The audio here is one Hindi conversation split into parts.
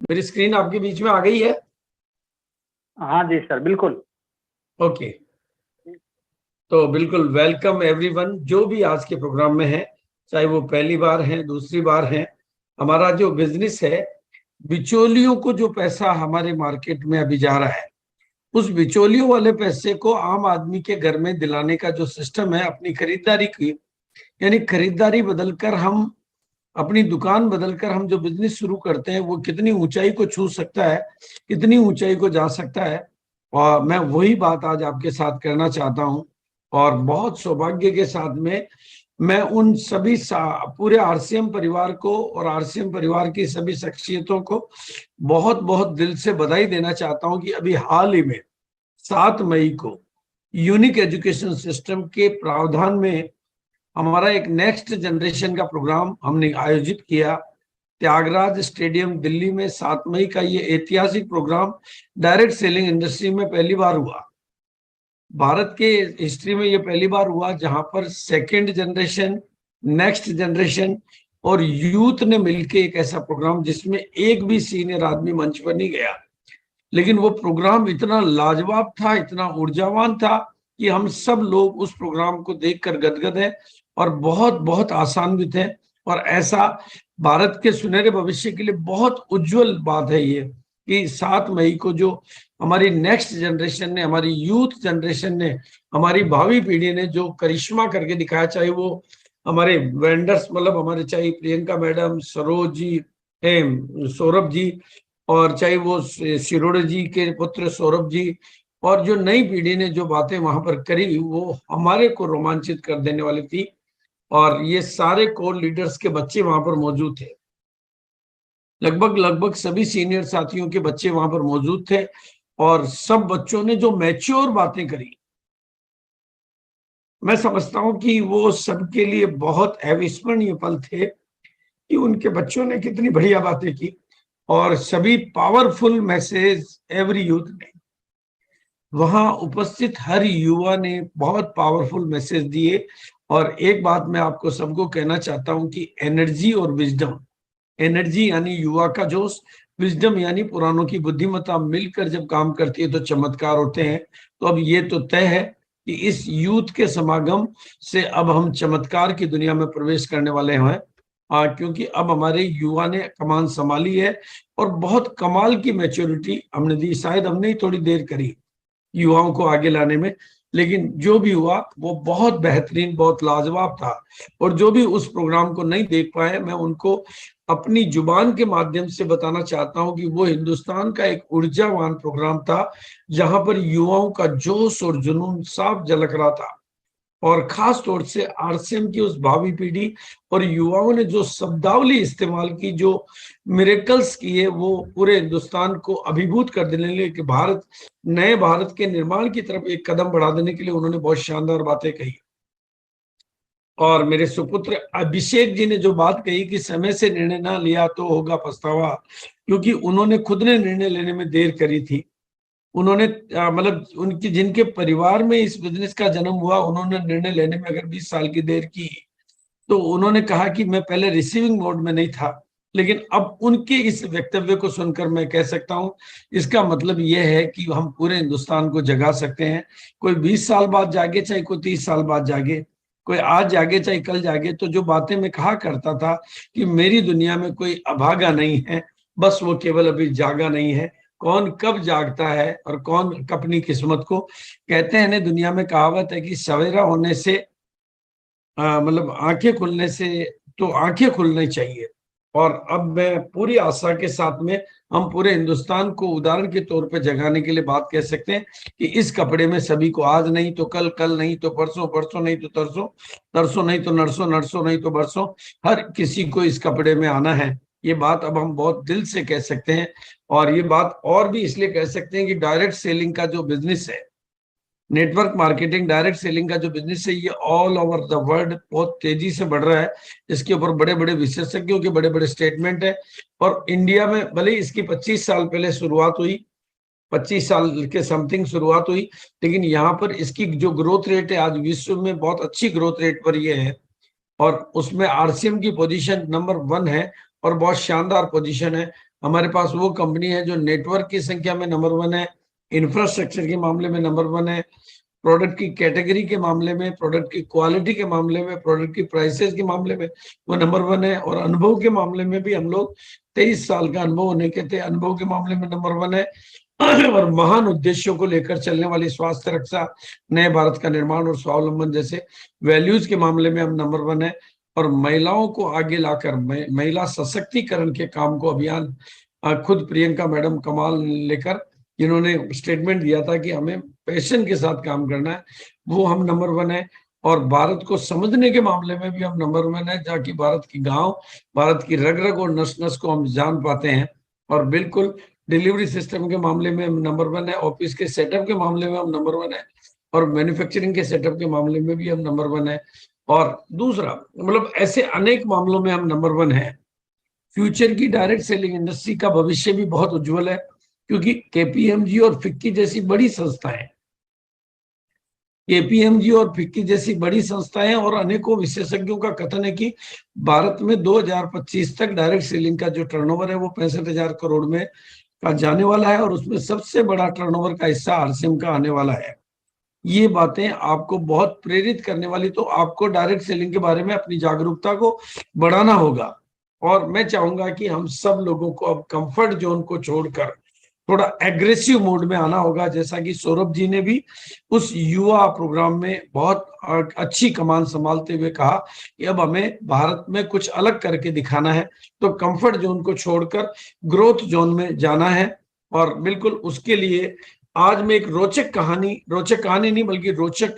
मेरी स्क्रीन आपके बीच में आ गई है? हाँ जी सर, बिल्कुल। ओके, तो बिल्कुल वेलकम एवरीवन जो भी आज के प्रोग्राम में है, चाहे वो पहली बार है दूसरी बार है। हमारा जो बिजनेस है, बिचौलियों को जो पैसा हमारे मार्केट में अभी जा रहा है, उस बिचौलियों वाले पैसे को आम आदमी के घर में दिलाने का जो सिस्टम है, अपनी खरीदारी की, यानी खरीदारी बदलकर हम, अपनी दुकान बदलकर हम जो बिजनेस शुरू करते हैं, वो कितनी ऊंचाई को छू सकता है, कितनी ऊंचाई को जा सकता है। और मैं वही बात आज आपके साथ करना चाहता हूं। और बहुत सौभाग्य के साथ में मैं उन सभी पूरे आरसीएम परिवार को और आरसीएम परिवार की सभी शख्सियतों को बहुत बहुत दिल से बधाई देना चाहता हूं कि अभी हाल ही में 7 मई को यूनिक एजुकेशन सिस्टम के प्रावधान में हमारा एक नेक्स्ट जनरेशन का प्रोग्राम हमने आयोजित किया त्यागराज स्टेडियम दिल्ली में। 7 मई का ये ऐतिहासिक प्रोग्राम डायरेक्ट सेलिंग इंडस्ट्री में पहली बार हुआ, भारत के हिस्ट्री में ये पहली बार हुआ, जहां पर सेकेंड जनरेशन, नेक्स्ट जनरेशन और यूथ ने मिलकर एक ऐसा प्रोग्राम, जिसमें एक भी सीनियर आदमी मंच पर नहीं गया, लेकिन वो प्रोग्राम इतना लाजवाब था, इतना ऊर्जावान था कि हम सब लोग उस प्रोग्राम को देखकर गदगद हैं और बहुत बहुत आसान्वित हैं। और ऐसा भारत के सुनहरे भविष्य के लिए बहुत उज्जवल बात है ये कि 7 मई को जो हमारी नेक्स्ट जनरेशन ने, हमारी यूथ जनरेशन ने, हमारी भावी पीढ़ी ने जो करिश्मा करके दिखाया, चाहे वो हमारे वेंडर्स, मतलब हमारे, चाहे प्रियंका मैडम, सरोज जी, सौरभ जी, और चाहे वो शिरोडे जी के पुत्र सौरभ जी, और जो नई पीढ़ी ने जो बातें वहां पर करी, वो हमारे को रोमांचित कर देने वाली थी। और ये सारे कोर लीडर्स के बच्चे वहां पर मौजूद थे, लगभग लगभग सभी सीनियर साथियों के बच्चे वहां पर मौजूद थे। और सब बच्चों ने जो मैच्योर बातें करी, मैं समझता हूं कि वो सबके लिए बहुत अविस्मरणीय पल थे कि उनके बच्चों ने कितनी बढ़िया बातें की। और सभी पावरफुल मैसेज एवरी यूथ ने, वहां उपस्थित हर युवा ने बहुत पावरफुल मैसेज दिए। और एक बात मैं आपको सबको कहना चाहता हूं कि एनर्जी और विजडम, एनर्जी यानी युवा का जोश, विजडम यानी पुरानों की बुद्धिमत्ता मिलकर जब काम करती है तो चमत्कार होते हैं। तो अब ये तो तय है कि इस यूथ के समागम से अब हम चमत्कार की दुनिया में प्रवेश करने वाले हैं, क्योंकि अब हमारे युवा ने कमान संभाली है और बहुत कमाल की मैच्योरिटी हमने दी। शायद हमने ही थोड़ी देर करी युवाओं को आगे लाने में, लेकिन जो भी हुआ वो बहुत बेहतरीन, बहुत लाजवाब था। और जो भी उस प्रोग्राम को नहीं देख पाए, मैं उनको अपनी जुबान के माध्यम से बताना चाहता हूं कि वो हिंदुस्तान का एक ऊर्जावान प्रोग्राम था, जहां पर युवाओं का जोश और जुनून साफ झलक रहा था। और खास तौर से आरसीएम की उस भावी पीढ़ी और युवाओं ने जो शब्दावली इस्तेमाल की, जो मिरेकल्स किए, वो पूरे हिंदुस्तान को अभिभूत कर देने के लिए कि भारत, नए भारत के निर्माण की तरफ एक कदम बढ़ा देने के लिए उन्होंने बहुत शानदार बातें कही। और मेरे सुपुत्र अभिषेक जी ने जो बात कही कि समय से निर्णय ना लिया तो होगा पछतावा, क्योंकि उन्होंने खुद ने निर्णय लेने में देर करी थी। उन्होंने मतलब उनकी, जिनके परिवार में इस बिजनेस का जन्म हुआ, उन्होंने निर्णय लेने में अगर 20 साल की देर की, तो उन्होंने कहा कि मैं पहले रिसीविंग मोड में नहीं था, लेकिन अब उनके इस वक्तव्य को सुनकर मैं कह सकता हूं, इसका मतलब यह है कि हम पूरे हिंदुस्तान को जगा सकते हैं। कोई 20 साल बाद जागे, चाहे कोई 30 साल बाद जागे, कोई आज जागे चाहे कल जागे, तो जो बातें मैं कहा करता था कि मेरी दुनिया में कोई अभागा नहीं है, बस वो केवल अभी जागा नहीं है। कौन कब जागता है और कौन अपनी किस्मत को, कहते हैं ना, दुनिया में कहावत है कि सवेरा होने से, मतलब आंखें खुलने से, तो आंखें खुलनी चाहिए। और अब मैं पूरी आशा के साथ में हम पूरे हिंदुस्तान को उदाहरण के तौर पे जगाने के लिए बात कह सकते हैं कि इस कपड़े में सभी को आज नहीं तो कल, कल नहीं तो परसों, परसों नहीं तो तरसों, तरसों नहीं तो नरसों, नरसों नहीं तो बरसों, हर किसी को इस कपड़े में आना है। ये बात अब हम बहुत दिल से कह सकते हैं। और ये बात और भी इसलिए कह सकते हैं कि डायरेक्ट सेलिंग का जो बिजनेस है, नेटवर्क मार्केटिंग, डायरेक्ट सेलिंग का जो बिजनेस है, ये ऑल ओवर द वर्ल्ड बहुत तेजी से बढ़ रहा है। इसके ऊपर बड़े बड़े विशेषज्ञों के बड़े बड़े स्टेटमेंट है। और इंडिया में भले ही इसकी 25 साल पहले शुरुआत हुई, 25 साल के समथिंग शुरुआत हुई, लेकिन यहाँ पर इसकी जो ग्रोथ रेट है आज विश्व में बहुत अच्छी ग्रोथ रेट पर ये है। और उसमें आरसीएम की पोजीशन नंबर 1 है और बहुत शानदार पोजीशन है। हमारे पास वो कंपनी है जो नेटवर्क की संख्या में नंबर 1 है, इंफ्रास्ट्रक्चर के मामले में नंबर 1 है, प्रोडक्ट की कैटेगरी के मामले में, प्रोडक्ट की क्वालिटी के मामले में, प्रोडक्ट की प्राइसेस के मामले में वो नंबर 1 है। और अनुभव के मामले में भी हम लोग 23 साल का अनुभव होने के थे, अनुभव के मामले में नंबर 1 है। और महान उद्देश्यों को लेकर चलने वाली स्वास्थ्य रक्षा, नए भारत का निर्माण और स्वावलंबन जैसे वैल्यूज के मामले में हम नंबर 1 है। और महिलाओं को आगे लाकर महिला सशक्तिकरण के काम को अभियान खुद प्रियंका मैडम कमाल लेकर जिन्होंने स्टेटमेंट दिया था कि हमें पैशन के साथ काम करना है, वो हम नंबर 1 है। और भारत को समझने के मामले में भी हम नंबर 1 है, जहाँ की भारत की गांव, भारत की रग रग और नस नस को हम जान पाते हैं। और बिल्कुल डिलीवरी सिस्टम के मामले में हम नंबर 1 है, ऑफिस के सेटअप के मामले में हम नंबर 1 है, और मैन्युफैक्चरिंग के सेटअप के मामले में भी हम नंबर 1 है। और दूसरा मतलब ऐसे अनेक मामलों में हम नंबर 1 है। फ्यूचर की डायरेक्ट सेलिंग इंडस्ट्री का भविष्य भी बहुत उज्जवल है, क्योंकि केपीएमजी और फिक्की जैसी बड़ी संस्थाएं, केपीएमजी और फिक्की जैसी बड़ी संस्थाएं और अनेकों विशेषज्ञों का कथन है कि भारत में 2025 तक डायरेक्ट सेलिंग का जो टर्नओवर है वो 65,000 करोड़ में का जाने वाला है, और उसमें सबसे बड़ा टर्नओवर का हिस्सा आरसीएम का आने वाला है। ये बातें आपको बहुत प्रेरित करने वाली, तो आपको डायरेक्ट सेलिंग के बारे में अपनी जागरूकता को बढ़ाना होगा। और मैं चाहूंगा कि हम सब लोगों को अब कंफर्ट जोन को छोड़कर थोड़ा एग्रेसिव मोड में आना होगा, जैसा कि सौरभ जी ने भी उस युवा प्रोग्राम में बहुत अच्छी कमान संभालते हुए कहा कि अब हमें भारत में कुछ अलग करके दिखाना है, तो कंफर्ट जोन को छोड़कर ग्रोथ जोन में जाना है। और बिल्कुल उसके लिए आज मैं एक रोचक कहानी नहीं बल्कि रोचक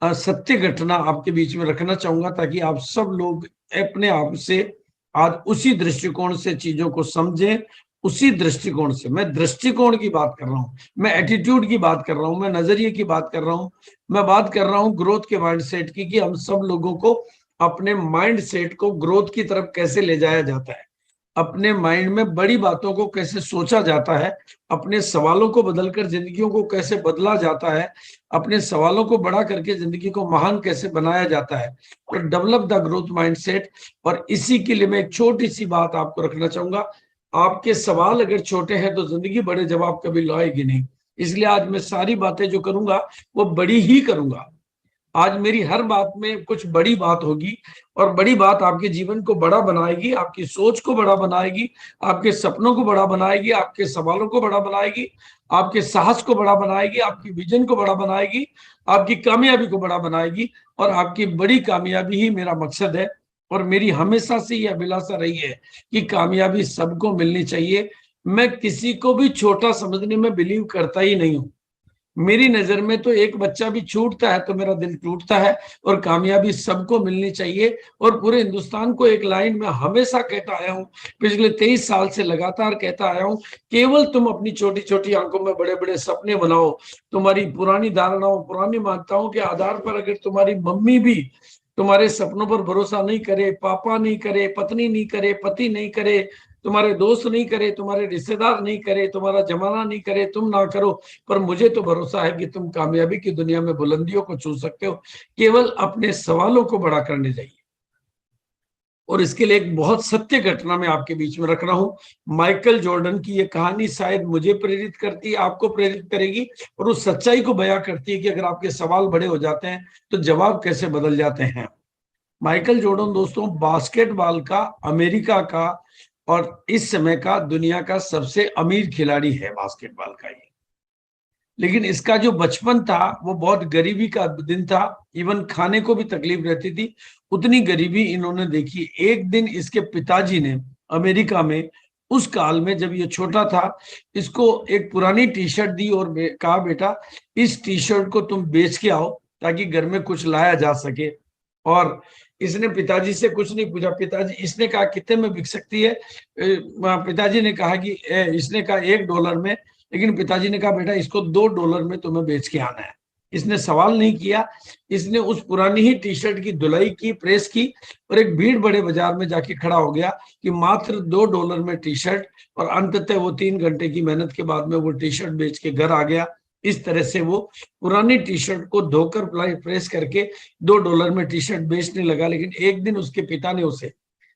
सत्य घटना आपके बीच में रखना चाहूंगा, ताकि आप सब लोग अपने आप से आज उसी दृष्टिकोण से चीजों को समझें। उसी दृष्टिकोण से, मैं दृष्टिकोण की बात कर रहा हूं, मैं एटीट्यूड की बात कर रहा हूं, मैं नजरिए की बात कर रहा हूं, मैं बात कर रहा हूं ग्रोथ के माइंडसेट की, कि हम सब लोगों को अपने माइंडसेट को ग्रोथ की तरफ कैसे ले जाया जाता है, अपने माइंड में बड़ी बातों को कैसे सोचा जाता है, अपने सवालों को बदलकर जिंदगियों को कैसे बदला जाता है, अपने सवालों को बड़ा करके जिंदगी को महान कैसे बनाया जाता है, और डेवलप द ग्रोथ माइंडसेट। और इसी के लिए मैं एक छोटी सी बात आपको रखना चाहूंगा, आपके सवाल अगर छोटे हैं तो जिंदगी बड़े जवाब कभी लाएगी नहीं। इसलिए आज मैं सारी बातें जो करूंगा वो बड़ी ही करूंगा। आज मेरी हर बात में कुछ बड़ी बात होगी, और बड़ी बात आपके जीवन को बड़ा बनाएगी, आपकी सोच को बड़ा बनाएगी, आपके सपनों को बड़ा बनाएगी, आपके सवालों को बड़ा बनाएगी, आपके साहस को बड़ा बनाएगी, आपकी विजन को बड़ा बनाएगी, आपकी कामयाबी को बड़ा बनाएगी। और आपकी बड़ी कामयाबी ही मेरा मकसद है, और मेरी हमेशा से यह अभिलाषा रही है कि कामयाबी सबको मिलनी चाहिए। मैं किसी को भी छोटा समझने में बिलीव करता ही नहीं हूं। मेरी नजर में तो एक बच्चा भी छूटता है तो मेरा दिल टूटता है, और कामयाबी सबको मिलनी चाहिए। और पूरे हिंदुस्तान को एक लाइन में हमेशा कहता आया हूं, पिछले 23 साल से लगातार कहता आया हूं, केवल तुम अपनी छोटी छोटी आंखों में बड़े बड़े सपने बनाओ। तुम्हारी पुरानी धारणाओं, पुरानी मान्यताओं के आधार पर अगर तुम्हारी मम्मी भी तुम्हारे सपनों पर भरोसा नहीं करे, पापा नहीं करे, पत्नी नहीं करे, पति नहीं करे, तुम्हारे दोस्त नहीं करे, तुम्हारे रिश्तेदार नहीं करे, तुम्हारा जमाना नहीं करे, तुम ना करो, पर मुझे तो भरोसा है कि तुम कामयाबी की दुनिया में बुलंदियों को छू सकते हो। केवल अपने सवालों को बड़ा करने जाइए। और इसके लिए एक बहुत सत्य घटना मैं आपके बीच में रख रहा हूं। माइकल जॉर्डन की ये कहानी शायद मुझे प्रेरित करती है, आपको प्रेरित करेगी, और उस सच्चाई को बयां करती है कि अगर आपके सवाल बड़े हो जाते हैं तो जवाब कैसे बदल जाते हैं। माइकल जॉर्डन दोस्तों बास्केटबॉल का, अमेरिका का और इस समय का दुनिया का सबसे अमीर खिलाड़ी है बास्केटबॉल का ये। लेकिन इसका जो बचपन था वो बहुत गरीबी का दिन था, इवन खाने को भी तकलीफ रहती थी, उतनी गरीबी इन्होंने देखी। एक दिन इसके पिताजी ने अमेरिका में उस काल में जब ये छोटा था, इसको एक पुरानी टी शर्ट दी और कहा बेटा इस टी शर्ट को तुम बेच के आओ ताकि घर में कुछ लाया जा सके। और इसने पिताजी से कुछ नहीं पूछा, पिताजी इसने कहा कितने में बिक सकती है, पिताजी ने कहा कि इसने कहा $1 में, लेकिन पिताजी ने कहा बेटा इसको $2 में तुम्हें बेच के आना है। इसने सवाल नहीं किया, इसने उस पुरानी ही टी शर्ट की धुलाई की, प्रेस की, और एक भीड़ बड़े बाजार में जाके खड़ा हो गया कि मात्र $2 में टी शर्ट। और अंततः वो 3 घंटे की मेहनत के बाद में वो टी शर्ट बेच के घर आ गया। इस तरह से वो पुरानी टी शर्ट को धोकर प्रेस करके $2 में टी शर्ट बेचने लगा। लेकिन एक दिन उसके पिता ने उसे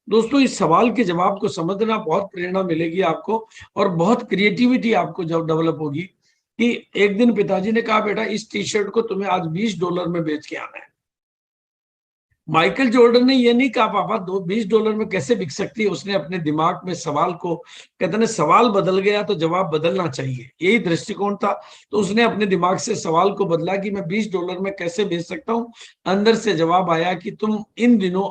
दोस्तों इस सवाल के जवाब को समझना बहुत प्रेरणा मिलेगी आपको, और बहुत क्रिएटिविटी आपको जब डेवलप होगी कि एक दिन पिताजी ने कहा बेटा इस टी शर्ट को तुम्हें आज $20 में बेच के आना है। माइकल जॉर्डन ने यह नहीं कहा पापा $20 में कैसे बिक सकती है, उसने अपने दिमाग में सवाल को, कहते हैं सवाल बदल गया तो जवाब बदलना चाहिए, यही दृष्टिकोण था। तो उसने अपने दिमाग से सवाल को बदला कि मैं $20 में कैसे बेच सकता हूं। अंदर से जवाब आया कि तुम इन दिनों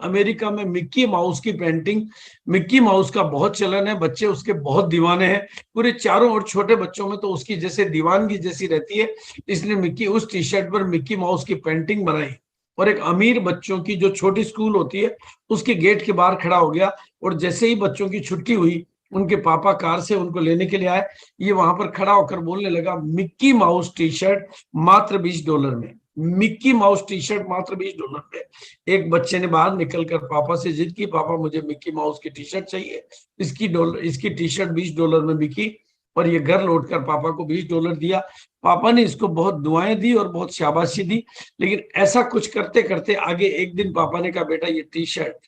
अमेरिका में मिक्की माउस की पेंटिंग, मिक्की माउस का बहुत चलन है, बच्चे उसके बहुत दीवाने हैं, पूरे चारों और छोटे बच्चों में तो उसकी जैसे दीवानगी जैसी रहती है। इसने मिक्की उस टी शर्ट पर मिक्की माउस की पेंटिंग बनाई और एक अमीर बच्चों की जो छोटी स्कूल होती है उसके गेट के बाहर खड़ा हो गया, और जैसे ही बच्चों की छुट्टी हुई उनके पापा कार से उनको लेने के लिए आए, ये वहां पर खड़ा होकर बोलने लगा मिक्की माउस टी शर्ट मात्र $20 में, मिक्की माउस टी शर्ट मात्र $20 में। एक बच्चे ने बाहर निकलकर पापा से जिद की, पापा मुझे मिक्की माउस की टी शर्ट चाहिए। इसकी टी शर्ट $20 में बिकी, और ये घर लौटकर पापा को $20 दिया। पापा ने इसको बहुत दुआएं दी और बहुत शाबाशी दी। लेकिन ऐसा कुछ करते करते आगे एक दिन पापा ने कहा बेटा ये टी शर्ट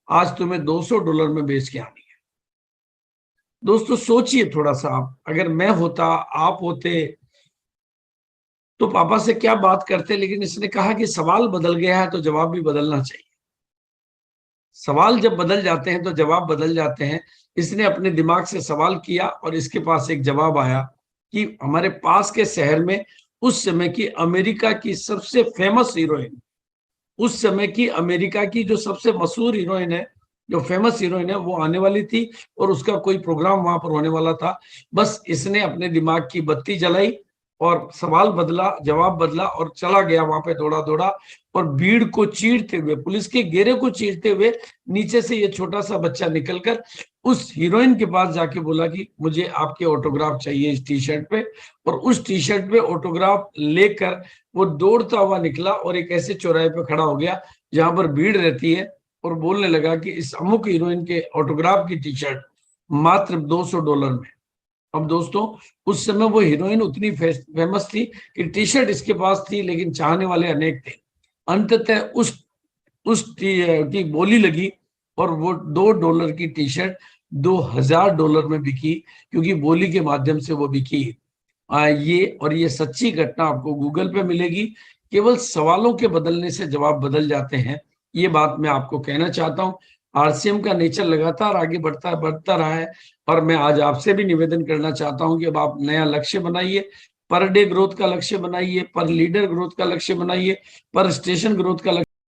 आज तुम्हें $200 में बेच के आनी है। दोस्तों सोचिए थोड़ा सा, आप अगर मैं होता, आप होते, तो पापा से क्या बात करते। लेकिन इसने कहा कि सवाल बदल गया है तो जवाब भी बदलना चाहिए। सवाल जब बदल जाते हैं तो जवाब बदल जाते हैं। इसने अपने दिमाग से सवाल किया और इसके पास एक जवाब आया कि हमारे पास के शहर में उस समय की अमेरिका की सबसे फेमस हीरोइन, उस समय की अमेरिका की जो सबसे मशहूर हीरोइन है, जो फेमस हीरोइन है, वो आने वाली थी और उसका कोई प्रोग्राम वहां पर होने वाला था। बस इसने अपने दिमाग की बत्ती जलाई और सवाल बदला, जवाब बदला और चला गया वहां पे दौड़ा दौड़ा, और भीड़ को चीरते हुए, पुलिस के घेरे को चीरते हुए नीचे से ये छोटा सा बच्चा निकलकर उस हीरोइन के पास जाके बोला कि मुझे आपके ऑटोग्राफ चाहिए इस टी शर्ट पे। और उस टी शर्ट पे ऑटोग्राफ लेकर वो दौड़ता हुआ निकला और एक ऐसे चौराहे पे खड़ा हो गया जहां पर भीड़ रहती है, और बोलने लगा कि इस अमुक हीरोइन के ऑटोग्राफ की टी शर्ट मात्र $200 में। अब दोस्तों उस समय वो हीरोइन उतनी फेमस थी कि टी शर्ट इसके पास थी, लेकिन चाहने वाले अनेक थे। अंततः उस की बोली लगी और वो $2 की टी शर्ट $2000 में बिकी, क्योंकि बोली के माध्यम से वो बिकी। ये सच्ची घटना आपको गूगल पे मिलेगी। केवल सवालों के बदलने से जवाब बदल जाते हैं, ये बात मैं आपको कहना चाहता हूँ। आरसीएम का नेचर लगातार आगे बढ़ता रहा है, और मैं आज आपसे भी निवेदन करना चाहता हूं कि अब आप नया लक्ष्य बनाइए, पर डे ग्रोथ का लक्ष्य बनाइए, पर लीडर ग्रोथ का लक्ष्य बनाइए, पर स्टेशन ग्रोथ का लक्ष्य